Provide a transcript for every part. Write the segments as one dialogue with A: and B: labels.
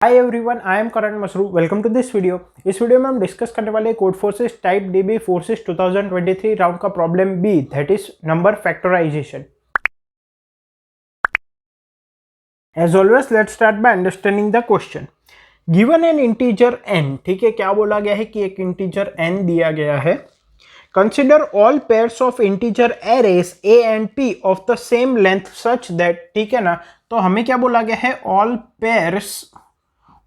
A: Hi everyone, I am Karan Masru. Welcome to this video. इस video में हम डिस्कस करने वाले Codeforces type DB forces 2023 round का problem B, that is number factorization. As always let's start by understanding the question. Given N integer n, ठीक है, क्या बोला गया है कि एक इंटीजर n दिया गया है। Consider all pairs of integer arrays a and p of the same length such that, ठीक है ना। तो हमें क्या बोला गया है, ऑल पेयर्स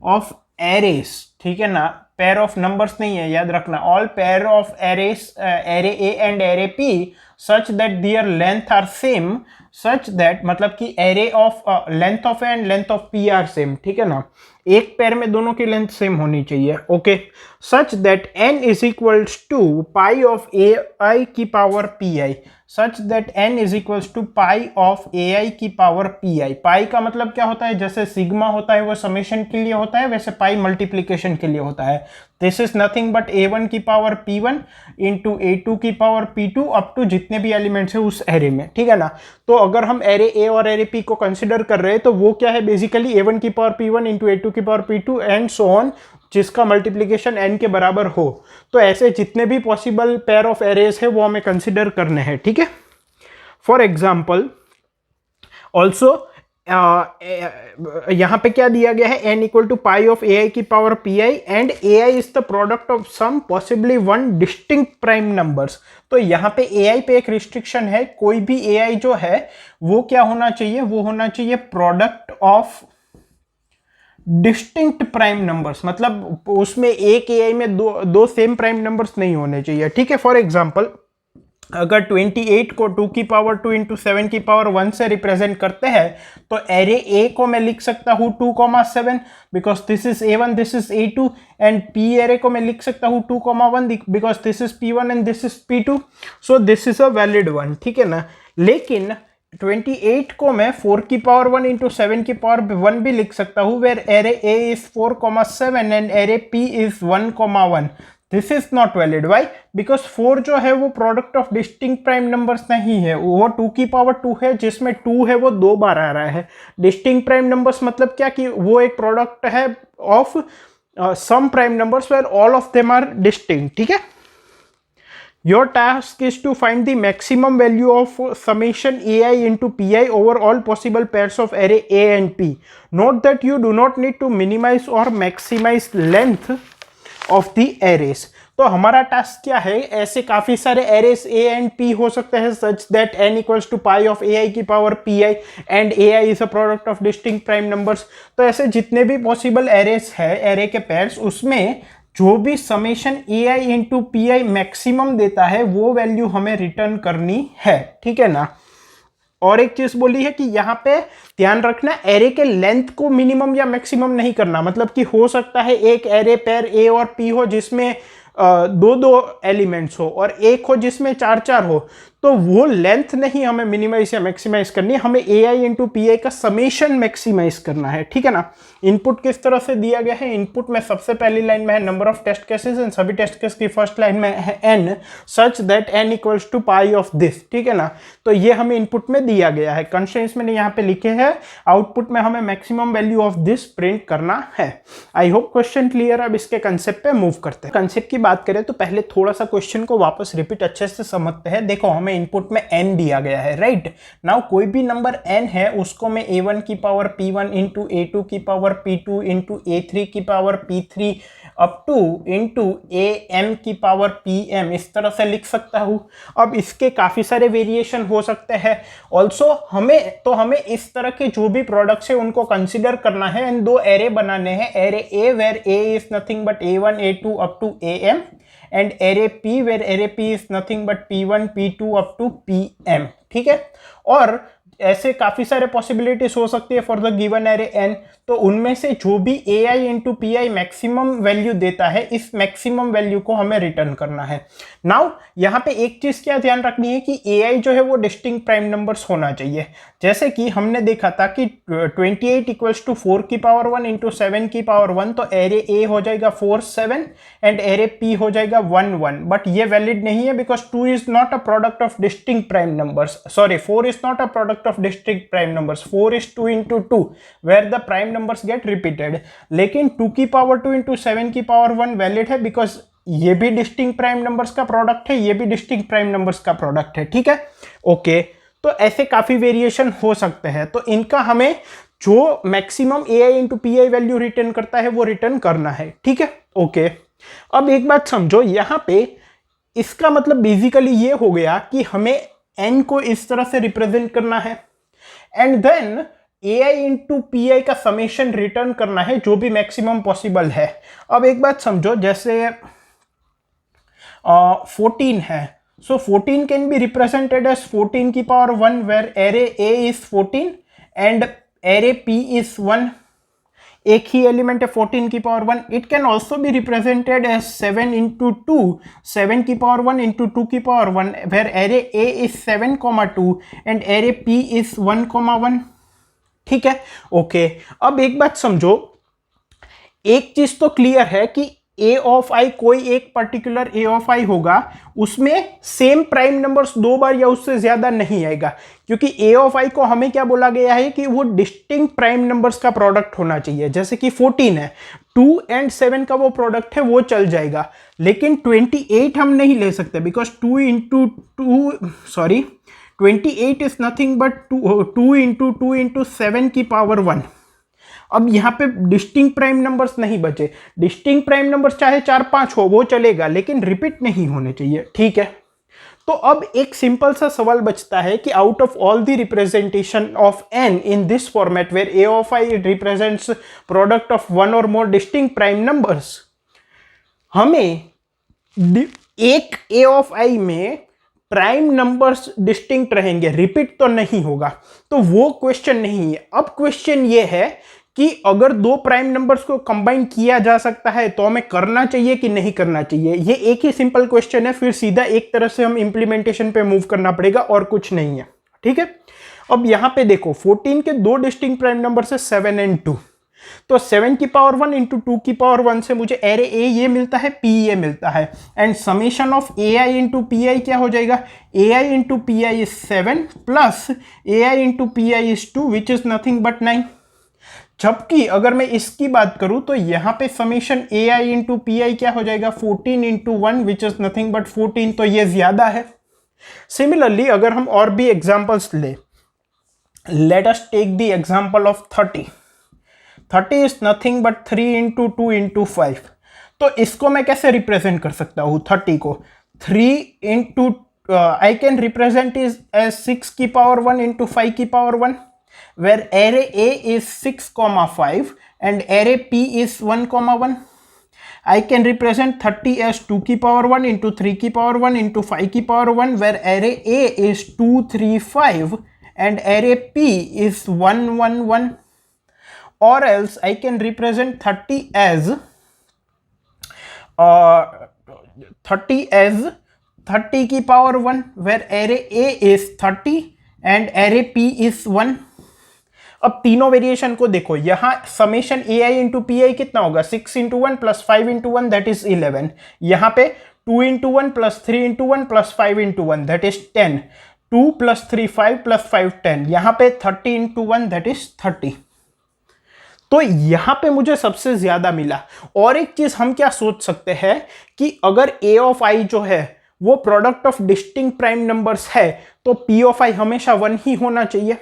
A: ऑफ एरेस, ठीक है ना, पेयर ऑफ नंबर्स नहीं है, याद रखना। All pair of arrays, array A and array P such that their length are same, such that मतलब कि array of length of A and length of P are same, ठीक है ना। एक पेयर में दोनों की लेंथ सेम होनी चाहिए, okay. Such that N is equals to pi of A I की power P I, such that n is equals to pi of A I की पावर पी आई। पाई का मतलब क्या होता है, जैसे सिग्मा होता है वो समेशन के लिए होता है, वैसे पाई मल्टीप्लीकेशन के लिए होता है। This is nothing but a1 की पावर p1 इंटू a2 की पावर p2 अप टू जितने भी एलिमेंट्स है उस एरे में, ठीक है ना। तो अगर हम एरे a और एरे p को कंसिडर कर रहे हैं तो वो क्या है, बेसिकली a1 की पावर p1 इंटू a2 की power p2 and so on, जिसका मल्टीप्लीकेशन n के बराबर हो। तो ऐसे जितने भी पॉसिबल पेयर ऑफ एरेज है वो हमें कंसिडर करने हैं, ठीक है। फॉर एग्जाम्पल ऑल्सो यहां पे क्या दिया गया है, n equal to pi of A I की power P I and A I is the product of some possibly one distinct prime numbers. तो यहां पे ए आई पे एक रिस्ट्रिक्शन है, कोई भी ए आई जो है वो क्या होना चाहिए, वो होना चाहिए product of distinct prime numbers, मतलब उसमें एक ए आई में दो सेम प्राइम नंबर्स नहीं होने चाहिए, ठीक है। फॉर एग्जाम्पल अगर 28 को 2 की पावर 2 इंटू 7 की पावर 1 से रिप्रेजेंट करते हैं तो एरे ए को मैं लिख सकता हूँ 2,7 because this is a1, this is a2, and p array को मैं लिख सकता हूँ 2,1 because this is p1 and this is p2। So this is a valid one, ठीक है ना। लेकिन 28 को मैं 4 की पावर 1 इंटू 7 की पावर 1 भी लिख सकता हूँ, where array A is 4,7 and array p is 1,1। This is not valid. Why? Because 4 जो है वो product of distinct prime numbers नहीं है, वो 2 की पावर 2 है, जिसमें 2 है वो 2 बार आ रहा है। डिस्टिंक्ट प्राइम नंबर्स मतलब क्या, कि वो एक प्रोडक्ट है of some prime numbers where all of them are distinct, ठीक है। Your task is to find the maximum value of summation ai into pi over all possible pairs of array a and p. Note that you do not need to minimize or maximize length of the arrays. तो हमारा task क्या है, ऐसे काफी सारे arrays A and P हो सकते हैं such that n equals to pi of A I की power P I and A I is a product of distinct prime numbers. तो ऐसे जितने भी पॉसिबल एरेस है, एरे के पेयर्स, उसमें जो भी summation A I into P I maximum देता है वो वैल्यू हमें रिटर्न करनी है, ठीक है ना। और एक चीज बोली है कि यहाँ पे ध्यान रखना, एरे के लेंथ को मिनिमम या मैक्सिमम नहीं करना। मतलब कि हो सकता है एक एरे पेयर ए और पी हो जिसमें दो दो एलिमेंट्स हो और एक हो जिसमें चार चार हो, तो वो लेंथ नहीं हमें मिनिमाइज या मैक्सिमाइज करनी है, हमें ए आई इंटू पी आई का समेशन मैक्सिमाइज करना है, ठीक है ना। इनपुट किस तरह से दिया गया है, इनपुट में सबसे पहली लाइन में है number of test cases and सभी टेस्ट केस की फर्स्ट लाइन में है n such that n equals to pi of this, ठीक है ना। तो ये हमें इनपुट में दिया गया है, कंस्ट्रेंट्स मैंने यहाँ पे लिखे हैं, आउटपुट में हमें maximum value of this print करना है। I hope question clear. अब इसके कंसेप्ट पे मूव करते हैं। कंसेप्ट की बात करें तो पहले थोड़ा सा क्वेश्चन को वापस रिपीट अच्छे से समझते हैं। देखो, हमें इनपुट में n दिया गया है, राइट। नाउ कोई भी नंबर n है उसको मैं a1 की पावर p1 इंटू a2 की पावर p2 इंटू a3 की power p3 up two into am की पावर pm इस तरह से लिख सकता हूं। अब इसके काफी सारे वेरिएशन हो सकते हैं। ऑल्सो हमें इस तरह के जो भी प्रोडक्ट्स है उनको कंसिडर करना है एंड दो एरे बनाने हैं, array a where a is nothing but a1 a2 up to am and array p where array p is nothing but p1 p2 up to pm, ठीक है। और ऐसे काफी सारे पॉसिबिलिटीज हो सकती है for the given array n। तो उनमें से जो भी A I into P I maximum value देता है, इस मैक्सिमम वैल्यू को हमें रिटर्न करना है। नाउ यहाँ पे एक चीज क्या ध्यान रखनी है कि ए आई जो है वो डिस्टिंक्ट प्राइम नंबर्स होना चाहिए। जैसे कि हमने देखा था कि 28 इक्वल्स टू 4 की पावर 1 इंटू 7 की पावर 1, तो एरे ए हो जाएगा 4 7 एंड एरे पी हो जाएगा 1 1। बट ये वैलिड नहीं है because 2 is not a product of distinct prime numbers, sorry 4 is not a product of distinct prime numbers. 4 is 2 into 2 where the prime numbers get repeated, लेकिन 2 की power 2 into 7 की power 1 valid है because ये भी distinct prime numbers का product है, ये भी डिस्टिंक्ट प्राइम नंबर्स का प्रोडक्ट है, ठीक है। ओके, तो ऐसे काफी वेरिएशन हो सकते हैं, तो इनका हमें जो maximum a I into P I value return करता है वो रिटर्न करना है, ठीक है। ओके, अब एक बात समझो, यहां पे इसका मतलब बेसिकली ये हो गया कि हमें एन को इस तरह से रिप्रेजेंट करना है and then A I into P I का समेशन रिटर्न करना है जो भी मैक्सिमम पॉसिबल है। अब एक बात समझो, जैसे 14 है, so 14 can be represented as 14 की power 1 where array A is 14 and array P is 1, एक ही एलिमेंट है 14 की power 1। It can also be represented as 7 into 2, 7 की पावर 1 इंटू 2 की power 1 where array A is 7,2 and array P is 1,1, ठीक है। Okay, अब एक बात समझो, एक चीज तो क्लियर है कि ए ऑफ आई कोई एक पर्टिकुलर ए ऑफ आई होगा, उसमें सेम प्राइम नंबर्स दो बार या उससे ज्यादा नहीं आएगा, क्योंकि ए ऑफ आई को हमें क्या बोला गया है कि वो डिस्टिंक्ट प्राइम नंबर्स का प्रोडक्ट होना चाहिए। जैसे कि 14 है, 2 एंड 7 का वो प्रोडक्ट है, वो चल जाएगा, लेकिन 28 हम नहीं ले सकते because 2 into 28 is nothing but 2 into 7 की पावर 1। अब यहाँ पे डिस्टिंक्ट प्राइम नंबर्स नहीं बचे, डिस्टिंक्ट प्राइम नंबर्स चाहे 4-5 हो वो चलेगा, लेकिन रिपीट नहीं होने चाहिए, ठीक है। तो अब एक सिंपल सा सवाल बचता है कि out of all the representation of N in this format where A of I represents product of one और मोर डिस्टिंक्ट प्राइम नंबर्स, हमें एक ए ऑफ आई में प्राइम नंबर्स डिस्टिंक्ट रहेंगे, रिपीट तो नहीं होगा, तो वो क्वेश्चन नहीं है। अब क्वेश्चन ये है कि अगर दो प्राइम नंबर्स को कंबाइन किया जा सकता है तो हमें करना चाहिए कि नहीं करना चाहिए, ये एक ही सिंपल क्वेश्चन है, फिर सीधा एक तरह से हम इंप्लीमेंटेशन पे मूव करना पड़ेगा और कुछ नहीं है, ठीक है। अब यहां पे देखो 14 के दो डिस्टिंक्ट प्राइम नंबर है 7 एंड 2, तो 7 की पावर 1 इंटू 2 की पावर 1 से मुझे एरे ए ये मिलता है, पी ये मिलता है, and summation of A I into P I क्या हो जाएगा, A I into P I is 7 plus A I into P I is 2 which is nothing but 9। जबकि अगर मैं इसकी बात करूं तो यहां पे summation A I into P I क्या हो जाएगा, 14 into 1 which is nothing but 14, तो ये ज्यादा है। सिमिलरली अगर हम और भी एग्जांपल्स ले, let us take the example of 30 is nothing but 3 into 2 into 5, तो इसको मैं कैसे रिप्रेजेंट कर सकता हूं, 30 को 3 into I can represent is as 6 की पावर 1 इंटू 5 की power 1 where array A is 6,5 and array P is 1,1. I can represent 30 as 2 की पावर 1 into 3 की पावर 1 into 5 की power 1 where array A is 2, 3, 5 and array P is 1, 1, 1. Or else I can represent 30 as 30 की power 1 where array A is 30 and array P is 1. अब तीनों variation को देखो, यहां summation A I into P आई कितना होगा, 6 into 1 plus 5 into 1 that is 11, यहां पे 2 into 1 plus 3 into 1 plus 5 into 1 that is 10, 2 plus 3 5 plus 5 10, यहां पे 30 इंटू 1 दैट इज 30। तो यहां पे मुझे सबसे ज्यादा मिला। और एक चीज हम क्या सोच सकते हैं कि अगर ए ऑफ आई जो है वो product of distinct prime numbers है तो पी ऑफ आई हमेशा 1 ही होना चाहिए,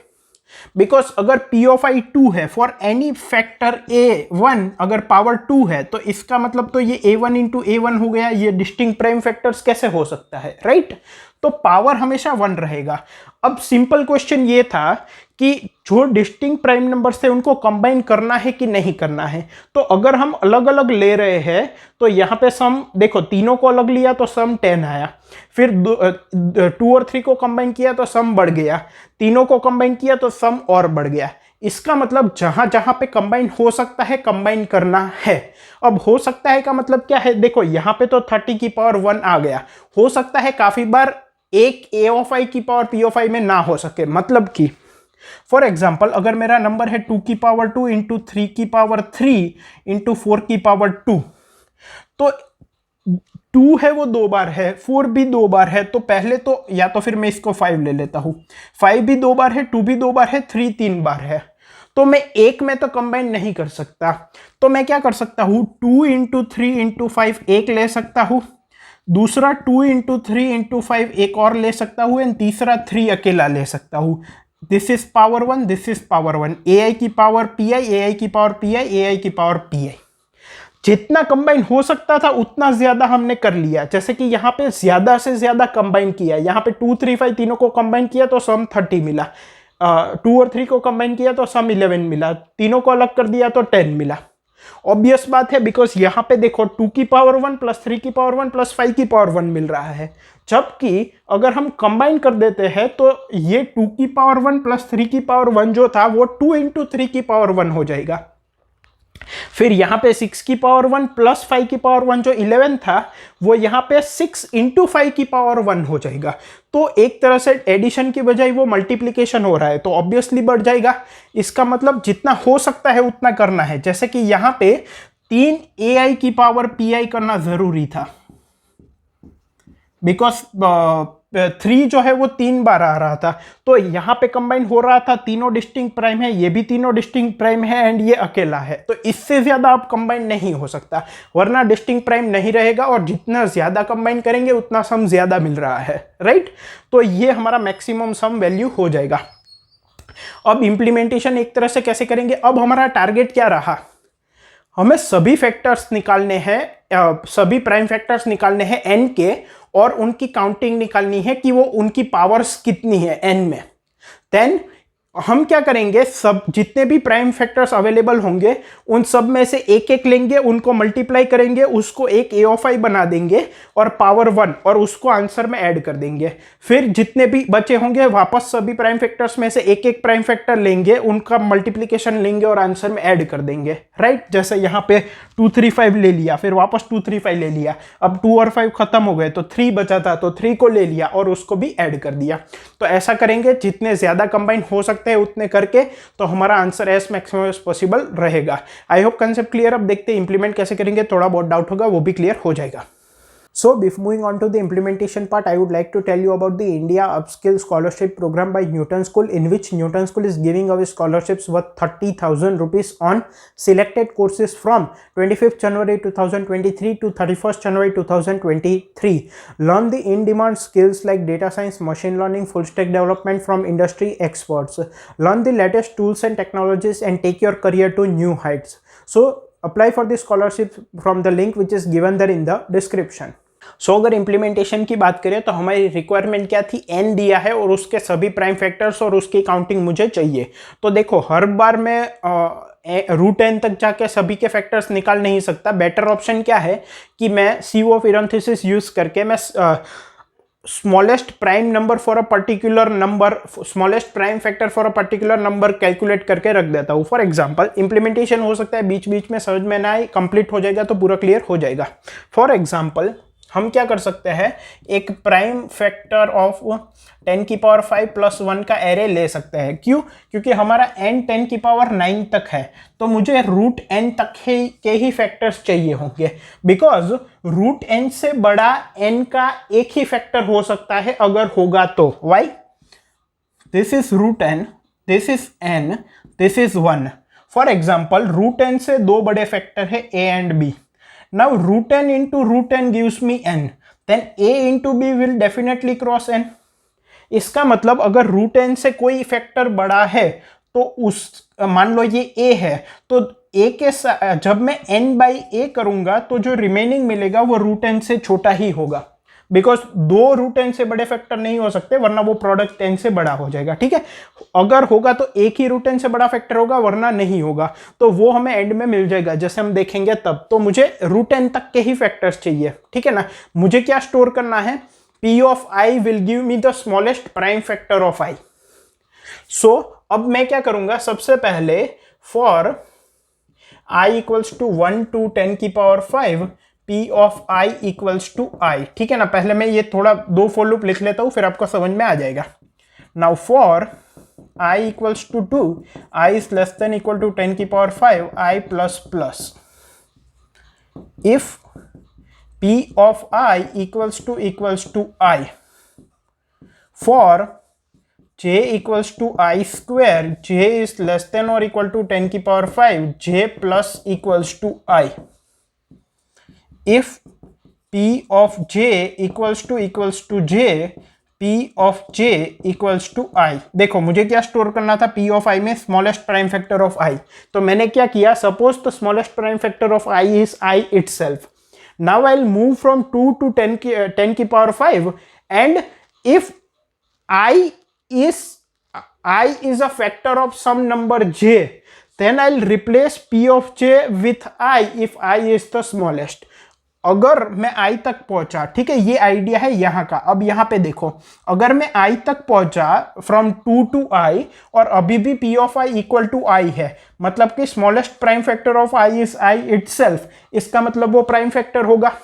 A: बिकॉज अगर पी ऑफ आई 2 है फॉर एनी फैक्टर A1 अगर पावर 2 है तो इसका मतलब तो ये A1 इंटू A1 हो गया, ये डिस्टिंक्ट प्राइम फैक्टर्स कैसे हो सकता है, राइट। तो पावर हमेशा 1 रहेगा। अब सिंपल क्वेश्चन ये था कि जो डिस्टिंक्ट प्राइम नंबर्स थे उनको कंबाइन करना है कि नहीं करना है। तो अगर हम अलग अलग ले रहे हैं तो यहाँ पे सम देखो, तीनों को अलग लिया तो सम 10 आया, फिर 2 और 3 को कंबाइन किया तो सम बढ़ गया, तीनों को कंबाइन किया तो सम और बढ़ गया। इसका मतलब जहां जहां पे कंबाइन हो सकता है कंबाइन करना है। अब हो सकता है का मतलब क्या है, देखो यहाँ पे तो 30 की पावर 1 आ गया, हो सकता है काफी बार एक ए ऑफ आई की पावर पी ऑफ आई में ना हो सके, मतलब कि फॉर एग्जाम्पल अगर मेरा नंबर है 2 की पावर 2 इंटू 3 की पावर 3 इंटू 4 की पावर 2, तो 2 है वो 2 बार है, 4 भी 2 बार है, तो पहले तो या तो फिर मैं इसको 5 ले लेता हूं, 5 भी 2 बार है, 2 भी 2 बार है, 3 3 बार है। तो मैं एक में तो कंबाइन नहीं कर सकता, तो मैं क्या कर सकता हूँ 2 इंटू 3 इंटू 5 एक ले सकता हूँ, दूसरा 2 इंटू 3 इंटू 5 एक और ले सकता हूँ, एंड तीसरा 3 अकेला ले सकता हूँ। This is power 1, this is power 1, AI की पावर PI, AI की पावर PI, AI की पावर PI। जितना कंबाइन हो सकता था उतना ज्यादा हमने कर लिया। जैसे कि यहाँ पे ज्यादा से ज्यादा कंबाइन किया, यहाँ पे 2 3 5 तीनों को कंबाइन किया तो सम 30 मिला, 2 और 3 को कंबाइन किया तो सम 11 मिला, तीनों को अलग कर दिया तो 10 मिला। ऑब्वियस बात है, बिकॉज यहाँ पे देखो 2 की पावर 1 प्लस 3 की पावर 1 प्लस 5 की पावर 1 मिल रहा है, जबकि अगर हम कंबाइन कर देते हैं तो ये 2 की पावर 1 प्लस 3 की पावर 1 जो था वो 2 इंटू 3 की पावर 1 हो जाएगा। फिर यहाँ पे 6 की पावर 1 प्लस 5 की पावर 1 जो 11 था वो यहाँ पे 6 इंटू 5 की पावर 1 हो जाएगा। तो एक तरह से एडिशन की बजाय वो मल्टीप्लिकेशन हो रहा है, तो ऑब्वियसली बढ़ जाएगा। इसका मतलब जितना हो सकता है उतना करना है। जैसे कि यहाँ पे 3 AI की पावर PI करना जरूरी था, बिकॉज 3 जो है वो 3 बार आ रहा था, तो यहाँ पे कंबाइन हो रहा था, तीनों डिस्टिंक्ट प्राइम है, ये भी तीनों डिस्टिंक्ट प्राइम है, एंड ये अकेला है, तो इससे ज्यादा आप कंबाइन नहीं हो सकता, वरना डिस्टिंक्ट प्राइम नहीं रहेगा, और जितना ज्यादा कंबाइन करेंगे उतना सम ज्यादा मिल रहा है, राइट। तो ये हमारा मैक्सिमम सम वैल्यू हो जाएगा। अब इंप्लीमेंटेशन एक तरह से कैसे करेंगे, अब हमारा टारगेट क्या रहा, हमें सभी फैक्टर्स निकालने हैं, सभी प्राइम फैक्टर्स निकालने हैं n के, और उनकी काउंटिंग निकालनी है कि वो उनकी पावर्स कितनी है n में। देन हम क्या करेंगे, सब जितने भी प्राइम फैक्टर्स अवेलेबल होंगे उन सब में से एक एक लेंगे, उनको मल्टीप्लाई करेंगे, उसको एक a ऑफ i बना देंगे और पावर 1, और उसको आंसर में ऐड कर देंगे। फिर जितने भी बचे होंगे वापस सभी प्राइम फैक्टर्स में से एक एक प्राइम फैक्टर लेंगे, उनका मल्टीप्लीकेशन लेंगे और आंसर में ऐड कर देंगे, राइट। जैसे यहाँ पे 2 3 5 ले लिया, फिर वापस 2 3 5 ले लिया, अब 2 और 5 खत्म हो गए तो 3 बचा था, तो 3 को ले लिया और उसको भी ऐड कर दिया। तो ऐसा करेंगे, जितने ज्यादा कंबाइन हो सकते हैं उतने करके, तो हमारा answer as maximum as possible रहेगा। I hope concept clear. अब देखते हैं इंप्लीमेंट कैसे करेंगे, थोड़ा बहुत डाउट होगा वो भी क्लियर हो जाएगा। So, before moving on to the implementation part, I would like to tell you about the India Upskill Scholarship Program by Newton School, in which Newton School is giving away scholarships worth 30,000 rupees on selected courses from 25th January 2023 to 31st January 2023. Learn the in-demand skills like data science, machine learning, full stack development from industry experts. Learn the latest tools and technologies and take your career to new heights. So, apply for the scholarship from the link which is given there in the description. सो अगर implementation की बात करें तो हमारी requirement क्या थी, n दिया है और उसके सभी प्राइम फैक्टर्स और उसकी काउंटिंग मुझे चाहिए। तो देखो हर बार मैं रूट n तक जाके सभी के फैक्टर्स निकाल नहीं सकता। बेटर ऑप्शन क्या है कि मैं CO ऑफ इरेंथेसिस यूज करके मैं smallest prime number for a particular number, smallest prime factor for a particular number calculate करके रख देता हूँ। फॉर एग्जांपल इंप्लीमेंटेशन हो सकता है बीच बीच में समझ में ना आए, कंप्लीट हो जाएगा तो पूरा क्लियर हो जाएगा। फॉर एग्जांपल हम क्या कर सकते हैं, एक प्राइम फैक्टर ऑफ 10 की पावर 5 प्लस 1 का एरे ले सकते हैं। क्यों? क्योंकि हमारा n 10 की पावर 9 तक है, तो मुझे रूट n तक के ही फैक्टर्स चाहिए होंगे, बिकॉज रूट n से बड़ा n का एक ही फैक्टर हो सकता है अगर होगा तो। Why? This is root n, this is n, this is 1। For example root n से दो बड़े फैक्टर है a and b। Now root n into root n gives me n, then a into b will definitely cross n। इसका मतलब अगर root n से कोई factor बड़ा है तो उस मान लो ये a है, तो a के जब मैं n बाई a करूंगा तो जो रिमेनिंग मिलेगा वो रूट n से छोटा ही होगा, बिकॉज दो रूट n से बड़े फैक्टर नहीं हो सकते वरना वो प्रोडक्ट n से बड़ा हो जाएगा। ठीक है, अगर होगा तो एक ही रूट n से बड़ा फैक्टर होगा वरना नहीं होगा, तो वो हमें एंड में मिल जाएगा जैसे हम देखेंगे तब। तो मुझे रूट n तक के ही फैक्टर्स चाहिए, ठीक है ना। मुझे क्या स्टोर करना है, p of i will give me the smallest prime factor of i। So अब मैं क्या करूंगा, सबसे पहले for i equals to 1 to 10 की power 5 p of i equals to i। ठीक है ना, पहले मैं ये थोड़ा दो फॉर लूप लिख लेता हूं फिर आपको समझ में आ जाएगा। Now for i equals to 2, i is less than equal to 10 की power 5 i plus plus, if p of i equals to i, for j equals to I square, j is less than और equal to 10 की power 5, j plus equals to I. If p of j equals to j, p of j equals to i। देखो मुझे क्या store करना था, p of i में smallest prime factor of i। तो मैंने क्या किया, suppose the smallest prime factor of i is i itself. Now I'll move from 2 to 10 की power 5 and if I is a factor of some number j, then I'll replace p of j with i if i is the smallest. अगर मैं i तक पहुंचा, ठीक है, ये idea है यहां का। अब यहां पे देखो, अगर मैं i तक पहुंचा फ्रॉम 2 टू i और अभी भी p of i equal to i है, मतलब कि smallest prime factor of i is i itself, इसका मतलब वो प्राइम फैक्टर होगा।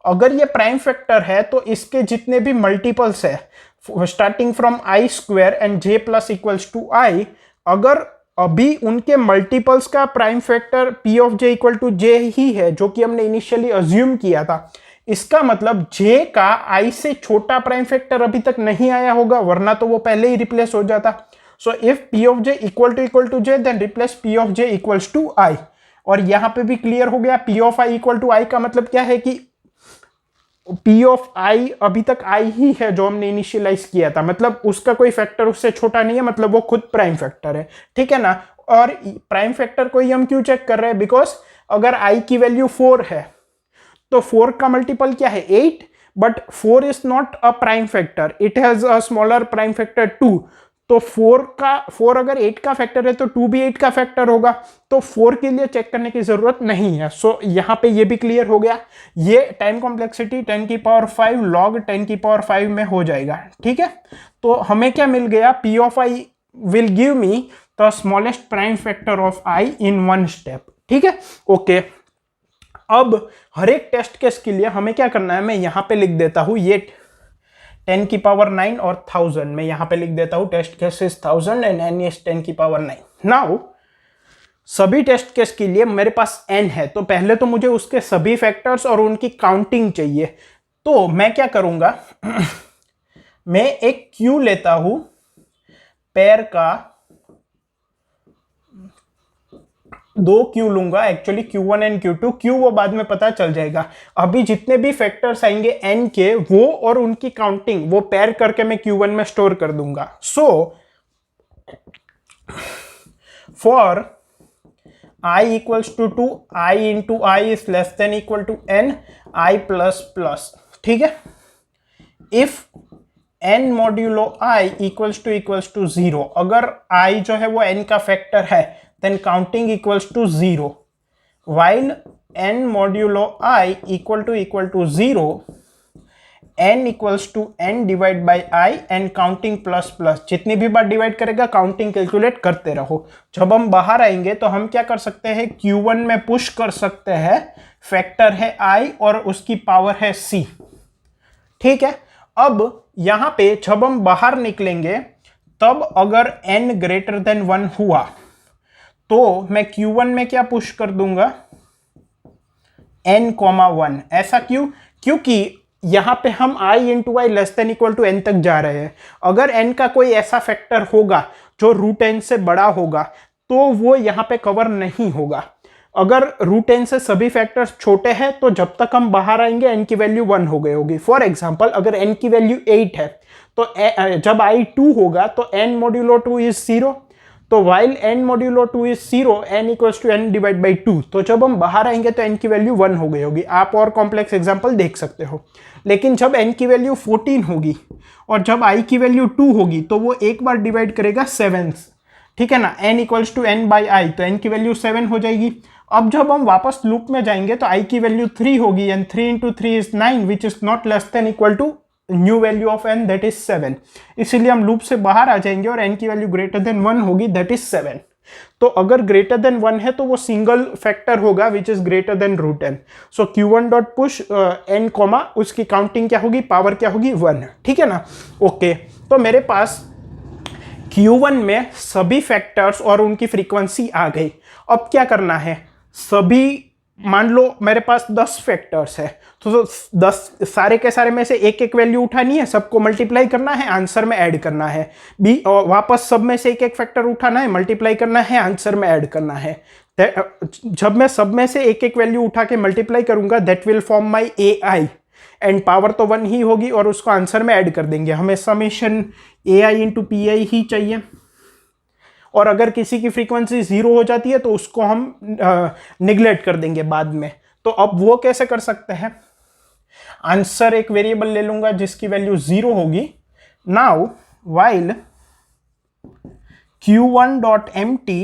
A: अगर ये प्राइम फैक्टर है तो इसके जितने भी मल्टीपल्स है starting from i square and j plus equals to i, अगर अभी उनके मल्टीपल्स का prime factor p of j equal to j ही है, जो कि हमने इनिशियली अज्यूम किया था, इसका मतलब j का i से छोटा प्राइम फैक्टर अभी तक नहीं आया होगा, वरना तो वो पहले ही रिप्लेस हो जाता। So if p of j equal to j, then replace p of j equals to i। और यहां पे भी क्लियर हो गया, p of i equal to i का मतलब क्या है कि p ऑफ i अभी तक i ही है जो हमने इनिशियलाइज किया था, मतलब उसका कोई फैक्टर उससे छोटा नहीं है, मतलब वो खुद प्राइम फैक्टर है, ठीक है ना। और प्राइम फैक्टर को ही हम क्यों चेक कर रहे हैं, बिकॉज अगर i की वैल्यू 4 है तो 4 का मल्टीपल क्या है 8, but 4 is not a prime factor, it has a smaller prime factor 2। तो 4 अगर 8 का फैक्टर है तो 2 भी 8 का फैक्टर होगा, तो 4 के लिए चेक करने की जरूरत नहीं है। सो यहाँ पे ये भी क्लियर हो गया, ये टाइम कॉम्प्लेक्सिटी 10 की पावर 5 log 10 की पावर 5 में हो जाएगा, ठीक है। तो हमें क्या मिल गया, p of i will give me the smallest prime factor of i in one step, ठीक है, ओके। अब हर एक टेस्ट केस के लिए हमें क्या करना है, मैं यहां पे लिख देता हूं ये 10 की पावर 9 और 1000, मैं यहां पे लिख देता हूं test cases 1000 and n is 10 की पावर 9। नाउ सभी टेस्ट केस के लिए मेरे पास n है, तो पहले तो मुझे उसके सभी फैक्टर्स और उनकी काउंटिंग चाहिए। तो मैं क्या करूंगा मैं एक q लेता हूं पेयर का, 2 q लूंगा actually, q1 and q2, q वो बाद में पता चल जाएगा। अभी जितने भी फैक्टर्स आएंगे n के, वो और उनकी काउंटिंग वो पेयर करके मैं q1 में स्टोर कर दूंगा। So for i equals to 2, i into i is less than equal to n, i plus plus, ठीक है। If n modulo i equals to 0, अगर i जो है वो n का फैक्टर है, then counting equals to 0, while n modulo i equal to 0, n equals to n divide by i and counting plus plus, जितनी भी बार डिवाइड करेगा counting calculate करते रहो। जब हम बाहर आएंगे तो हम क्या कर सकते हैं, q1 में पुश कर सकते हैं, फैक्टर है i और उसकी पावर है c, ठीक है। अब यहां पे जब हम बाहर निकलेंगे तब अगर n ग्रेटर देन 1 हुआ तो मैं q1 में क्या पुश कर दूंगा, n, 1। ऐसा क्यों, क्योंकि यहां पे हम i into i less than equal to n तक जा रहे हैं। अगर n का कोई ऐसा फैक्टर होगा जो रूट n से बड़ा होगा तो वो यहां पे कवर नहीं होगा। अगर रूट n से सभी फैक्टर्स छोटे हैं तो जब तक हम बाहर आएंगे n की वैल्यू 1 हो गई होगी। फॉर एग्जांपल अगर n की वैल्यू 8 है तो जब i 2 होगा तो n मॉड्यूलो 2 इज 0, तो while n modulo 2 is 0, n equals to n divide by 2, तो जब हम बाहर आएंगे तो n की वैल्यू 1 हो गई होगी। आप और कॉम्प्लेक्स एग्जांपल देख सकते हो। लेकिन जब n की वैल्यू 14 होगी और जब i की वैल्यू 2 होगी तो वो एक बार डिवाइड करेगा 7, ठीक है ना, n equals to n by i, तो n की वैल्यू 7 हो जाएगी। अब जब हम वापस लूप में जाएंगे तो i की वैल्यू 3 होगी and 3 into 3 is 9 which is not less than equal to new value of n that is 7। इसीलिए हम लूप से बाहर आ जाएंगे और n की वैल्यू ग्रेटर देन 1 होगी दैट इज 7। तो अगर ग्रेटर देन 1 है तो वो सिंगल फैक्टर होगा which is greater than root n। So q1 dot push n comma उसकी काउंटिंग क्या होगी, पावर क्या होगी 1, ठीक है ना, ओके। तो मेरे पास q1 में सभी फैक्टर्स और उनकी फ्रीक्वेंसी आ गई। अब क्या करना है, सभी मान लो मेरे पास 10 फैक्टर्स है, तो 10 सारे के सारे में से एक एक वैल्यू उठानी है, सबको मल्टीप्लाई करना है, आंसर में ऐड करना है। बी वापस सब में से एक एक फैक्टर उठाना है, मल्टीप्लाई करना है, आंसर में ऐड करना है। जब मैं सब में से एक एक वैल्यू उठा के मल्टीप्लाई करूंगा, that will form my A I, and power तो 1 ही होगी और उसको आंसर में ऐड कर देंगे। हमें summation A I into P I ही चाहिए। और अगर किसी की फ्रीक्वेंसी 0 हो जाती है तो उसको हम निगलेक्ट कर देंगे बाद में। तो अब वो कैसे कर सकते हैं, आंसर एक वेरिएबल ले लूंगा जिसकी वैल्यू 0 होगी। Now while q1 dot empty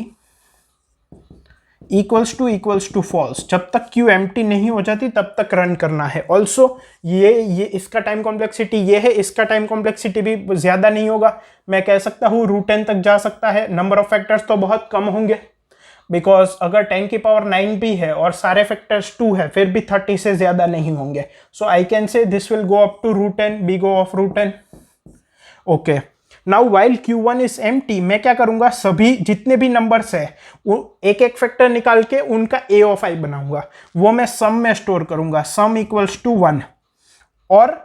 A: equals to false, जब तक q एम्प्टी नहीं हो जाती तब तक रन करना है। ऑल्सो ये इसका टाइम कॉम्प्लेक्सिटी ये है, इसका टाइम कॉम्प्लेक्सिटी भी ज्यादा नहीं होगा। मैं कह सकता हूँ √10 तक जा सकता है। नंबर ऑफ फैक्टर्स तो बहुत कम होंगे, बिकॉज अगर 10 की पावर 9 भी है और सारे फैक्टर्स 2 है, फिर भी 30 से ज्यादा नहीं होंगे। So I can say this will go up to √10, big O of √10। Okay, now while q1 is empty, मैं क्या करूंगा, सभी जितने भी नंबर्स है वो एक एक फैक्टर निकाल के उनका a ऑफ i बनाऊंगा, वो मैं सम में स्टोर करूंगा, सम इक्वल्स टू 1। और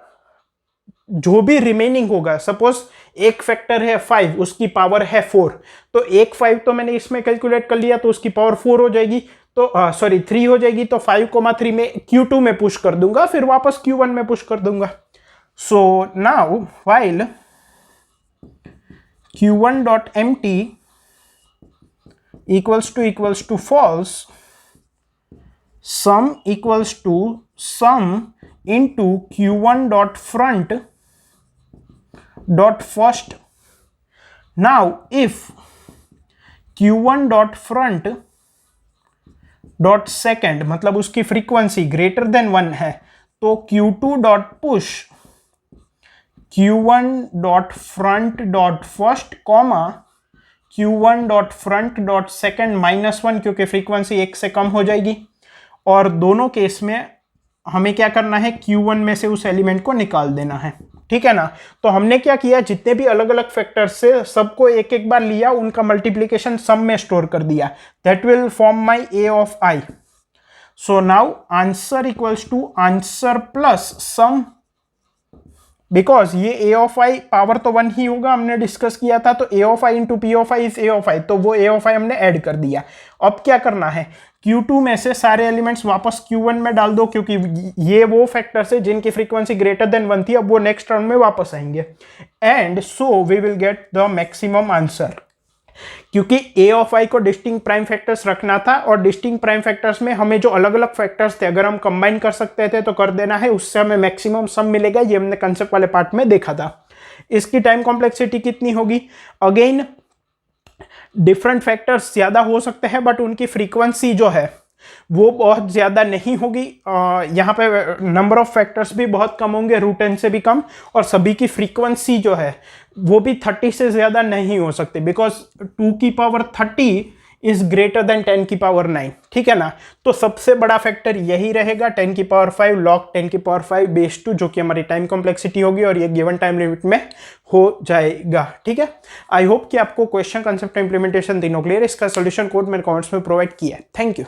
A: जो भी रिमेनिंग होगा, सपोज एक फैक्टर है 5, उसकी पावर है 4, तो एक 5 तो मैंने इसमें कैलकुलेट कर लिया, तो उसकी पावर 4 हो जाएगी, तो सॉरी 3 हो जाएगी, तो 5,3 में q2 में पुश कर दूंगा, फिर वापस q1 में पुश कर दूंगा। So now while q1 dot empty equals to false, sum equals to sum into q1 dot front dot first. Now if q1 dot front dot second मतलब उसकी फ्रीक्वेंसी ग्रेटर देन 1 है, तो q2 dot push q1 dot front dot first comma q1 dot front dot second -1, क्योंकि frequency 1 से कम हो जाएगी। और दोनों केस में हमें क्या करना है, q1 में से उस एलिमेंट को निकाल देना है, ठीक है ना। तो हमने क्या किया, जितने भी अलग अलग फैक्टर्स से सबको एक एक बार लिया, उनका मल्टीप्लीकेशन सम में स्टोर कर दिया, that will form my a of i। So now answer equals to answer plus sum, because ये a ऑफ i पावर तो 1 ही होगा, हमने डिस्कस किया था, तो a of i into p of i is a of i, तो वो a of i हमने ऐड कर दिया। अब क्या करना है, q2 में से सारे एलिमेंट्स वापस q1 में डाल दो, क्योंकि ये वो फैक्टर्स है जिनकी फ्रीक्वेंसी ग्रेटर देन 1 थी, अब वो नेक्स्ट टर्म में वापस आएंगे, and so we will get the maximum answer. क्योंकि a ऑफ i को डिस्टिंक्ट प्राइम फैक्टर्स रखना था, और डिस्टिंक्ट प्राइम फैक्टर्स में हमें जो अलग अलग फैक्टर्स थे, अगर हम कंबाइन कर सकते थे तो कर देना है, उससे हमें मैक्सिमम सम मिलेगा। ये हमने कंसेप्ट वाले पार्ट में देखा था। इसकी टाइम कॉम्प्लेक्सिटी कितनी होगी, अगेन डिफरेंट फैक्टर्स ज्यादा हो सकते हैं, बट उनकी फ्रीक्वेंसी जो है वो बहुत ज़्यादा नहीं होगी। यहाँ पे नंबर ऑफ फैक्टर्स भी बहुत कम होंगे, √10 से भी कम, और सभी की फ्रीक्वेंसी जो है वो भी 30 से ज़्यादा नहीं हो सकती, बिकॉज 2 की पावर 30 इज ग्रेटर देन 10 की पावर 9, ठीक है ना। तो सबसे बड़ा फैक्टर यही रहेगा, 10 की पावर 5 लॉग 10 की पावर 5 बेस 2, जो कि हमारी टाइम कॉम्प्लेक्सिटी होगी, और ये गिवन टाइम लिमिट में हो जाएगा, ठीक है। आई होप कि आपको क्वेश्चन, कंसेप्ट, इंप्लीमेंटेशन तीनों क्लियर। इसका सोल्यूशन कोड मैंने कमेंट्स में प्रोवाइड किया है। Thank you.